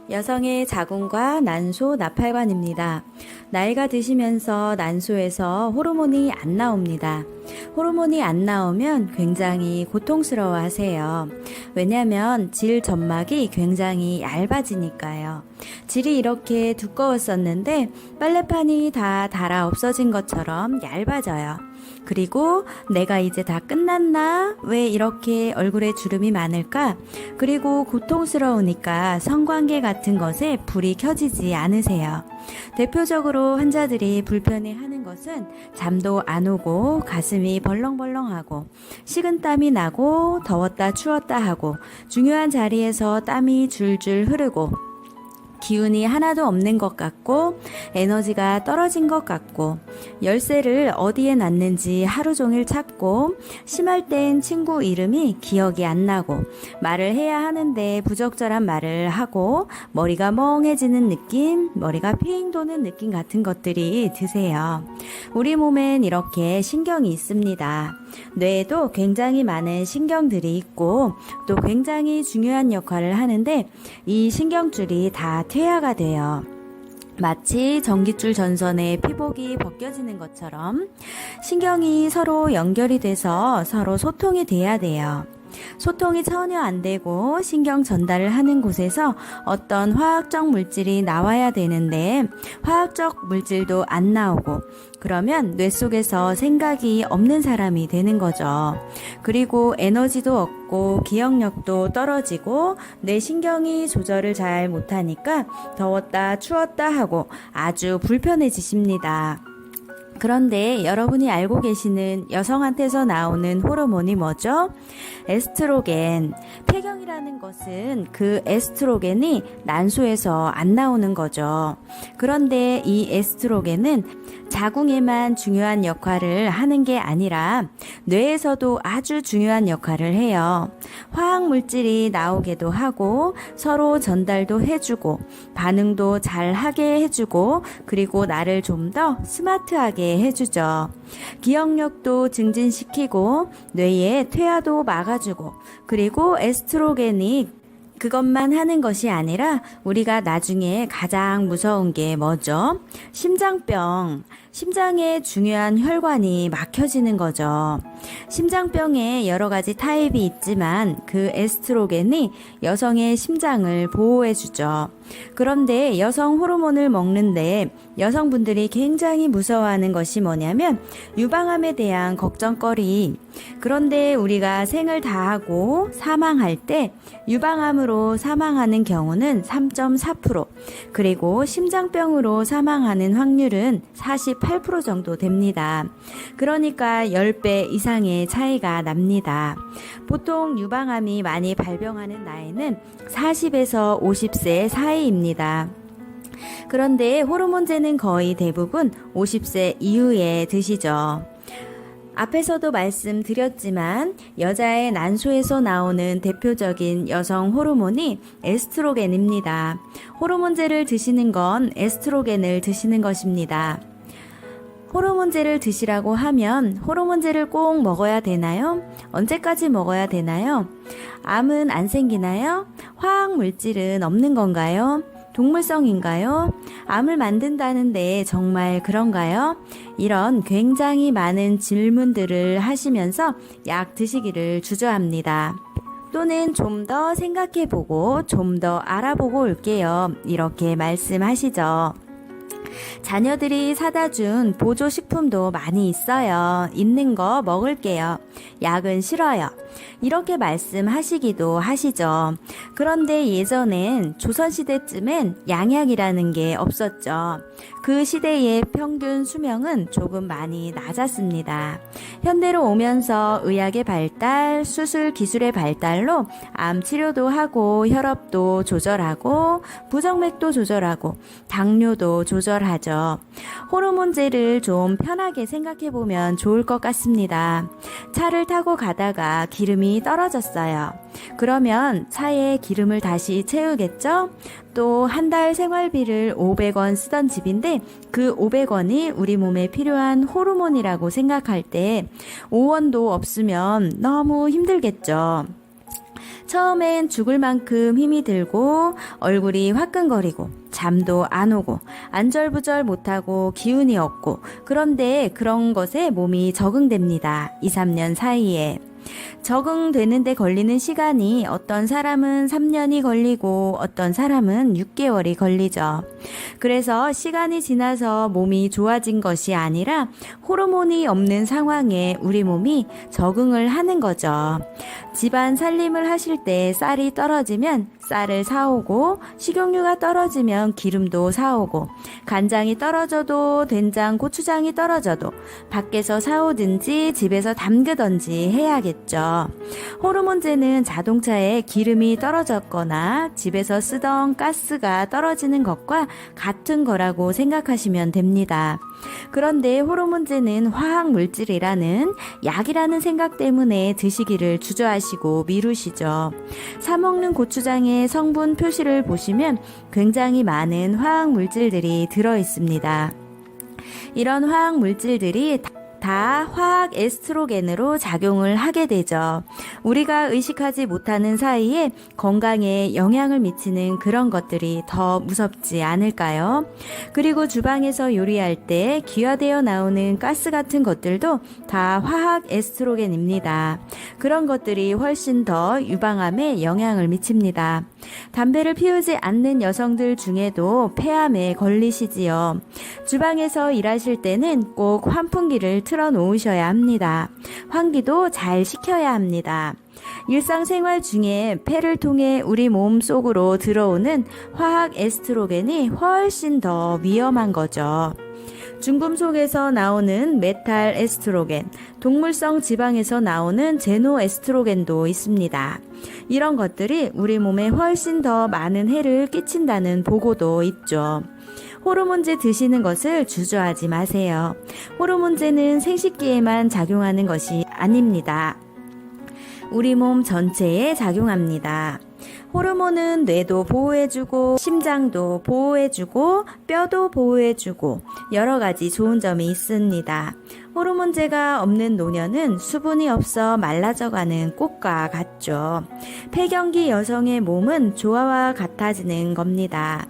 여성의 자궁과 난소, 나팔관입니다. 나이가 드시면서 난소에서 호르몬이 안 나옵니다. 호르몬이 안 나오면 굉장히 고통스러워 하세요. 왜냐하면 질 점막이 굉장히 얇아지니까요. 질이 이렇게 두꺼웠었는데 빨래판이 다 닳아 없어진 것처럼 얇아져요. 그리고 내가 이제 다 끝났나? 왜 이렇게 얼굴에 주름이 많을까? 그리고 고통스러우니까 성관계 같은 것에 불이 켜지지 않으세요. 대표적으로 환자들이 불편해하는 것은 잠도 안 오고 가슴이 벌렁벌렁하고 식은땀이 나고 더웠다 추웠다 하고 중요한 자리에서 땀이 줄줄 흐르고 기운이 하나도 없는 것 같고 에너지가 떨어진 것 같고 열쇠를 어디에 놨는지 하루 종일 찾고 심할 땐 친구 이름이 기억이 안 나고 말을 해야 하는데 부적절한 말을 하고 머리가 멍해지는 느낌, 머리가 핑 도는 느낌 같은 것들이 드세요. 우리 몸엔 이렇게 신경이 있습니다. 뇌에도 굉장히 많은 신경들이 있고 또 굉장히 중요한 역할을 하는데 이 신경줄이 다 퇴화가 돼요. 마치 전깃줄 전선에 피복이 벗겨지는 것처럼 신경이 서로 연결이 돼서 서로 소통이 돼야 돼요. 소통이 전혀 안 되고 신경 전달을 하는 곳에서 어떤 화학적 물질이 나와야 되는데 화학적 물질도 안 나오고 그러면 뇌 속에서 생각이 없는 사람이 되는 거죠. 그리고 에너지도 없고 기억력도 떨어지고 뇌 신경이 조절을 잘 못하니까 더웠다 추웠다 하고 아주 불편해지십니다. 그런데 여러분이 알고 계시는 여성한테서 나오는 호르몬이 뭐죠? 에스트로겐. 폐경이라는 것은 그 에스트로겐이 난소에서 안 나오는 거죠. 그런데 이 에스트로겐은 자궁에만 중요한 역할을 하는 게 아니라 뇌에서도 아주 중요한 역할을 해요. 화학 물질이 나오게도 하고 서로 전달도 해주고 반응도 잘 하게 해주고 그리고 나를 좀 더 스마트하게 해주죠. 기억력도 증진시키고 뇌의 퇴화도 막아주고 그리고 에스트로겐이 그것만 하는 것이 아니라 우리가 나중에 가장 무서운 게 뭐죠? 심장병. 심장에 중요한 혈관이 막혀지는 거죠. 심장병에 여러 가지 타입이 있지만 그 에스트로겐이 여성의 심장을 보호해주죠. 그런데 여성 호르몬을 먹는데 여성분들이 굉장히 무서워하는 것이 뭐냐면 유방암에 대한 걱정거리. 그런데 우리가 생을 다하고 사망할 때 유방암으로 사망하는 경우는 3.4%, 그리고 심장병으로 사망하는 확률은 48% 정도 됩니다. 그러니까 10배 이상의 차이가 납니다. 보통 유방암이 많이 발병하는 나이는 40에서 50세 사이입니다. 그런데 호르몬제는 거의 대부분 50세 이후에 드시죠. 앞에서도 말씀드렸지만 여자의 난소에서 나오는 대표적인 여성 호르몬이 에스트로겐입니다. 호르몬제를 드시는 건 에스트로겐을 드시는 것입니다. 호르몬제를 드시라고 하면 호르몬제를 꼭 먹어야 되나요? 언제까지 먹어야 되나요? 암은 안 생기나요? 화학 물질은 없는 건가요? 동물성인가요? 암을 만든다는데 정말 그런가요? 이런 굉장히 많은 질문들을 하시면서 약 드시기를 주저합니다. 또는 좀 더 생각해보고 좀 더 알아보고 올게요. 이렇게 말씀하시죠. 자녀들이 사다 준 보조식품도 많이 있어요. 있는 거 먹을게요. 약은 싫어요. 이렇게 말씀하시기도 하시죠. 그런데 예전엔 조선시대쯤엔 양약이라는 게 없었죠. 그 시대의 평균 수명은 조금 많이 낮았습니다. 현대로 오면서 의학의 발달, 수술 기술의 발달로 암 치료도 하고 혈압도 조절하고 부정맥도 조절하고 당뇨도 조절하죠. 호르몬제를 좀 편하게 생각해보면 좋을 것 같습니다. 차를 타고 가다가 기름이 떨어졌어요. 그러면 차에 기름을 다시 채우겠죠? 또 한 달 생활비를 500원 쓰던 집인데 그 500원이 우리 몸에 필요한 호르몬이라고 생각할 때 5원도 없으면 너무 힘들겠죠. 처음엔 죽을 만큼 힘이 들고 얼굴이 화끈거리고 잠도 안 오고 안절부절 못하고 기운이 없고, 그런데 그런 것에 몸이 적응됩니다. 2, 3년 사이에. 적응되는데 걸리는 시간이 어떤 사람은 3년이 걸리고 어떤 사람은 6개월이 걸리죠. 그래서 시간이 지나서 몸이 좋아진 것이 아니라 호르몬이 없는 상황에 우리 몸이 적응을 하는 거죠. 집안 살림을 하실 때 쌀이 떨어지면 쌀을 사오고, 식용유가 떨어지면 기름도 사오고, 간장이 떨어져도 된장, 고추장이 떨어져도 밖에서 사오든지 집에서 담그든지 해야겠죠. 호르몬제는 자동차에 기름이 떨어졌거나 집에서 쓰던 가스가 떨어지는 것과 같은 거라고 생각하시면 됩니다. 그런데 호르몬제는 화학물질이라는 약이라는 생각 때문에 드시기를 주저하시고 미루시죠. 사먹는 고추장의 성분 표시를 보시면 굉장히 많은 화학물질들이 들어있습니다. 이런 화학물질들이 다 화학 에스트로겐으로 작용을 하게 되죠. 우리가 의식하지 못하는 사이에 건강에 영향을 미치는 그런 것들이 더 무섭지 않을까요? 그리고 주방에서 요리할 때 기화되어 나오는 가스 같은 것들도 다 화학 에스트로겐입니다. 그런 것들이 훨씬 더 유방암에 영향을 미칩니다. 담배를 피우지 않는 여성들 중에도 폐암에 걸리시지요. 주방에서 일하실 때는 꼭 환풍기를 틀어 놓으셔야 합니다. 환기도 잘 시켜야 합니다. 일상생활 중에 폐를 통해 우리 몸 속으로 들어오는 화학 에스트로겐이 훨씬 더 위험한 거죠. 중금속에서 나오는 메탈 에스트로겐, 동물성 지방에서 나오는 제노 에스트로겐도 있습니다. 이런 것들이 우리 몸에 훨씬 더 많은 해를 끼친다는 보고도 있죠. 호르몬제 드시는 것을 주저하지 마세요. 호르몬제는 생식기에만 작용하는 것이 아닙니다. 우리 몸 전체에 작용합니다. 호르몬은 뇌도 보호해주고 심장도 보호해주고 뼈도 보호해주고 여러 가지 좋은 점이 있습니다. 호르몬제가 없는 노년은 수분이 없어 말라져가는 꽃과 같죠. 폐경기 여성의 몸은 조화와 같아지는 겁니다.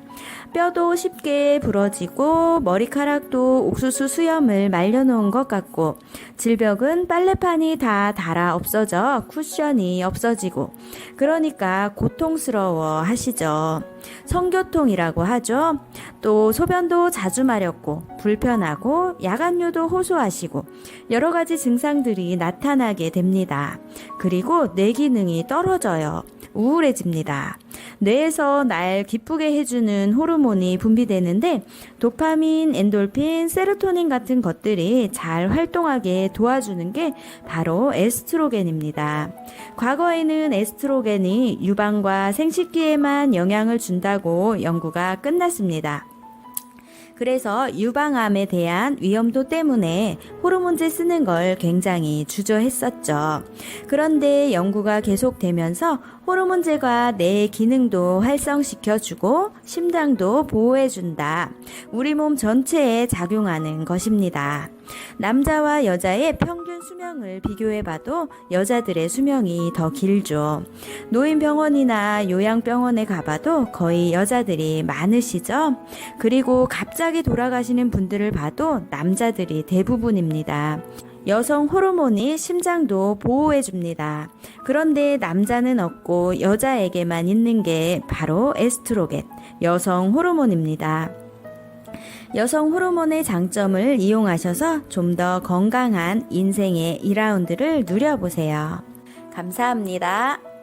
뼈도 쉽게 부러지고 머리카락도 옥수수 수염을 말려놓은 것 같고, 질벽은 빨래판이 다 닳아 없어져 쿠션이 없어지고, 그러니까 고통스러워 하시죠. 성교통이라고 하죠. 또 소변도 자주 마렵고 불편하고 야간뇨도 호소하시고 여러 가지 증상들이 나타나게 됩니다. 그리고 뇌 기능이 떨어져요. 우울해집니다. 뇌에서 날 기쁘게 해주는 호르몬이 분비되는데 도파민, 엔돌핀, 세로토닌 같은 것들이 잘 활동하게 도와주는 게 바로 에스트로겐입니다. 과거에는 에스트로겐이 유방과 생식기에만 영향을 준다고 연구가 끝났습니다. 그래서 유방암에 대한 위험도 때문에 호르몬제 쓰는 걸 굉장히 주저했었죠. 그런데 연구가 계속되면서 호르몬제가 뇌 기능도 활성시켜주고 심장도 보호해준다. 우리 몸 전체에 작용하는 것입니다. 남자와 여자의 평균 수명을 비교해봐도 여자들의 수명이 더 길죠. 노인병원이나 요양병원에 가봐도 거의 여자들이 많으시죠. 그리고 갑자기 돌아가시는 분들을 봐도 남자들이 대부분입니다. 여성 호르몬이 심장도 보호해줍니다. 그런데 남자는 없고 여자에게만 있는 게 바로 에스트로겐, 여성 호르몬입니다. 여성 호르몬의 장점을 이용하셔서 좀 더 건강한 인생의 2라운드를 누려보세요. 감사합니다.